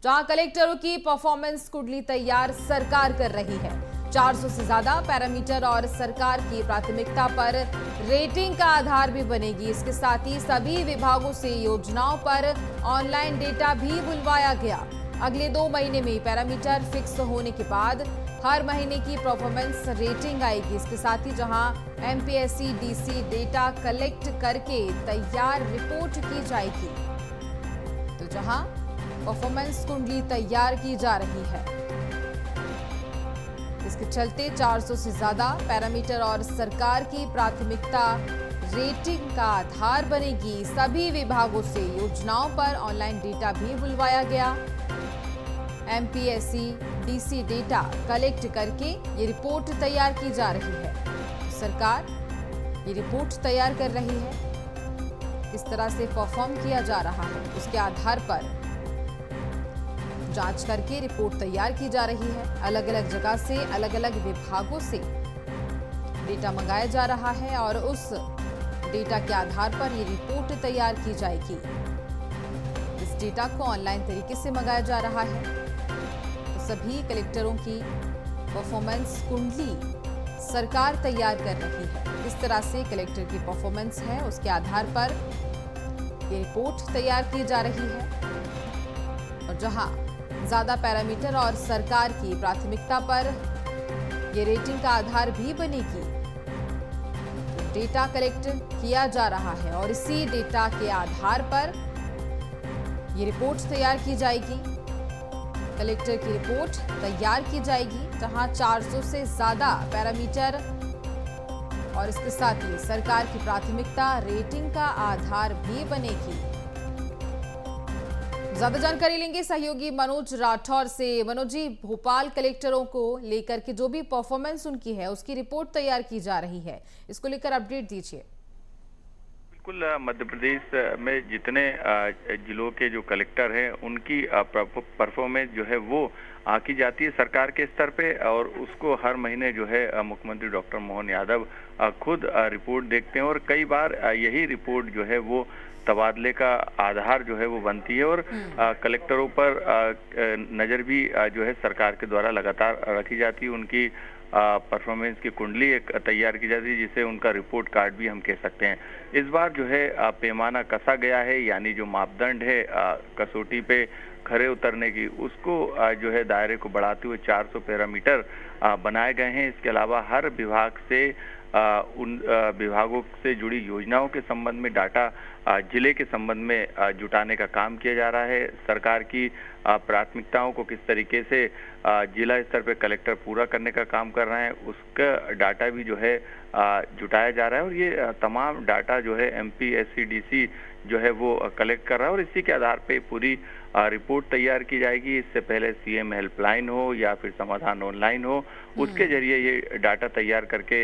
जहां कलेक्टरों की परफॉर्मेंस कुंडली तैयार सरकार कर रही है। 400 से ज्यादा पैरामीटर और सरकार की प्राथमिकता पर रेटिंग का आधार भी बनेगी। इसके साथ ही सभी विभागों से योजनाओं पर ऑनलाइन डेटा भी बुलवाया गया। अगले 2 महीने में पैरामीटर फिक्स होने के बाद हर महीने की परफॉर्मेंस रेटिंग आएगी। इसके साथ ही जहां एमपीएससी डीसी डेटा कलेक्ट करके तैयार रिपोर्ट की जाएगी, तो जहां परफॉर्मेंस कुंडली तैयार की जा रही है। इसके चलते 400 से ज्यादा पैरामीटर और सरकार की प्राथमिकता रेटिंग का आधार बनेगी। सभी विभागों से योजनाओं पर ऑनलाइन डेटा भी बुलवाया गया। एमपीएससी डीसी डेटा कलेक्ट करके ये रिपोर्ट तैयार की जा रही है। तो सरकार ये रिपोर्ट तैयार कर रही है, किस तरह से परफॉर्म किया जा रहा है उसके आधार पर जांच करके रिपोर्ट तैयार की जा रही है। अलग अलग जगह से अलग अलग विभागों से डेटा मंगाया जा रहा है और उस डेटा के आधार पर ये रिपोर्ट तैयार की जाएगी। इस डेटा को ऑनलाइन तरीके से मंगाया जा रहा है। तो सभी कलेक्टरों की परफॉर्मेंस कुंडली सरकार तैयार कर रही है। किस तरह से कलेक्टर की परफॉर्मेंस है उसके आधार पर ये रिपोर्ट तैयार की जा रही है। और जहां ज्यादा पैरामीटर और सरकार की प्राथमिकता पर ये रेटिंग का आधार भी बनेगी। डेटा कलेक्ट किया जा रहा है और इसी डेटा के आधार पर ये रिपोर्ट तैयार की जाएगी। कलेक्टर की रिपोर्ट तैयार की जाएगी, जहां 400 से ज्यादा पैरामीटर और इसके साथ ही सरकार की प्राथमिकता रेटिंग का आधार भी बनेगी। ज्यादा जानकारी लेंगे सहयोगी मनोज राठौर से। मनोज जी, भोपाल कलेक्टरों को लेकर के जो भी परफॉर्मेंस उनकी है उसकी रिपोर्ट तैयार की जा रही है, इसको लेकर अपडेट दीजिए। बिल्कुल, मध्य प्रदेश में जितने जिलों के जो कलेक्टर हैं उनकी परफॉर्मेंस जो है वो आंकी जाती है सरकार के स्तर पे, और उसको हर महीने जो है मुख्यमंत्री डॉक्टर मोहन यादव खुद रिपोर्ट देखते हैं। और कई बार यही रिपोर्ट जो है वो तबादले का आधार जो है वो बनती है। और कलेक्टरों पर नज़र भी जो है सरकार के द्वारा लगातार रखी जाती है। उनकी परफॉर्मेंस की कुंडली एक तैयार की जाती है, जिसे उनका रिपोर्ट कार्ड भी हम कह सकते हैं। इस बार जो है पैमाना कसा गया है, यानी जो मापदंड है कसौटी पे खरे उतरने की, उसको जो है दायरे को बढ़ाते हुए 400 पैरामीटर बनाए गए हैं। इसके अलावा हर विभाग से उन विभागों से जुड़ी योजनाओं के संबंध में डाटा जिले के संबंध में जुटाने का काम किया जा रहा है। सरकार की प्राथमिकताओं को किस तरीके से जिला स्तर पे कलेक्टर पूरा करने का काम कर रहे हैं, उसका डाटा भी जो है जुटाया जा रहा है। और ये तमाम डाटा जो है एमपीएससी डीसी जो है वो कलेक्ट कर रहा है, और इसी के आधार पे पूरी रिपोर्ट तैयार की जाएगी। इससे पहले सीएम हेल्पलाइन हो या फिर समाधान ऑनलाइन हो, उसके जरिए ये डाटा तैयार करके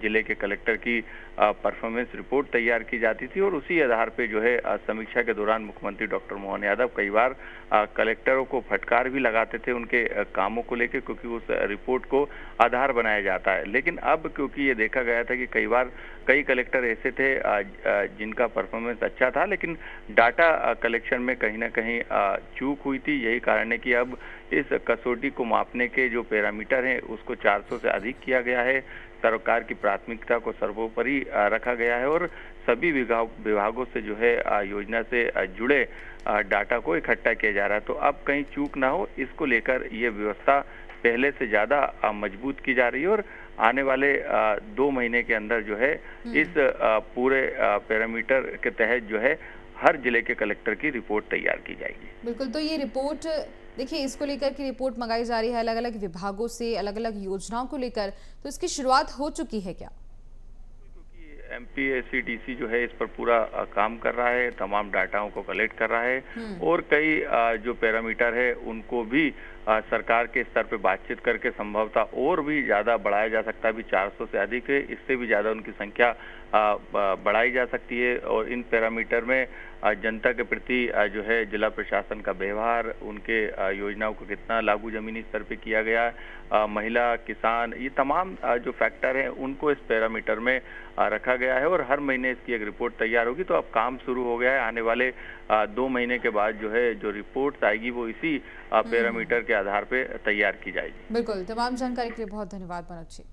जिले के कलेक्टर की परफॉर्मेंस रिपोर्ट तैयार की जाती थी। और उसी आधार पे जो है समीक्षा के दौरान मुख्यमंत्री डॉक्टर मोहन यादव कई बार कलेक्टरों को फटकार भी लगाते थे उनके कामों को लेकर, क्योंकि उस रिपोर्ट को आधार बनाया जाता है। लेकिन अब क्योंकि ये देखा गया था कि कई बार कई कलेक्टर ऐसे थे जिनका परफॉर्मेंस अच्छा था, लेकिन डाटा कलेक्शन में कहीं ना कहीं चूक हुई थी। यही कारण है कि अब इस कसौटी को मापने के जो पैरामीटर हैं उसको 400 से अधिक किया गया है। सरकार की प्राथमिकता को सर्वोपरि रखा गया है, और सभी विभागों से जो है योजना से जुड़े डाटा को इकट्ठा किया जा रहा है। तो अब कहीं चूक ना हो, इसको लेकर ये व्यवस्था पहले से ज्यादा मजबूत की जा रही है। और आने वाले 2 महीने के अंदर जो है इस पूरे पैरामीटर के तहत जो है हर जिले के कलेक्टर की रिपोर्ट तैयार की जाएगी। बिल्कुल, तो ये रिपोर्ट देखिए, इसको लेकर की रिपोर्ट मंगाई जा रही है अलग अलग विभागों से, अलग अलग योजनाओं को लेकर, तो इसकी शुरुआत हो चुकी है क्या? एमपीएससी डीसी जो है इस पर पूरा काम कर रहा है, तमाम डाटाओं को कलेक्ट कर रहा है, और कई जो पैरामीटर है उनको भी सरकार के स्तर पे बातचीत करके संभवतः और भी ज्यादा बढ़ाया जा सकता है। अभी 400 से अधिक है, इससे भी ज्यादा उनकी संख्या बढ़ाई जा सकती है। और इन पैरामीटर में जनता के प्रति जो है जिला प्रशासन का व्यवहार, उनके योजनाओं को कितना लागू जमीनी स्तर पे किया गया, महिला, किसान, ये तमाम जो फैक्टर हैं उनको इस पैरामीटर में रखा गया है। और हर महीने इसकी एक रिपोर्ट तैयार होगी। तो अब काम शुरू हो गया है। आने वाले 2 महीने के बाद जो है जो रिपोर्ट आएगी वो इसी पैरामीटर के आधार पे तैयार की जाएगी। बिल्कुल, तमाम जानकारी के लिए बहुत धन्यवाद मनोज जी।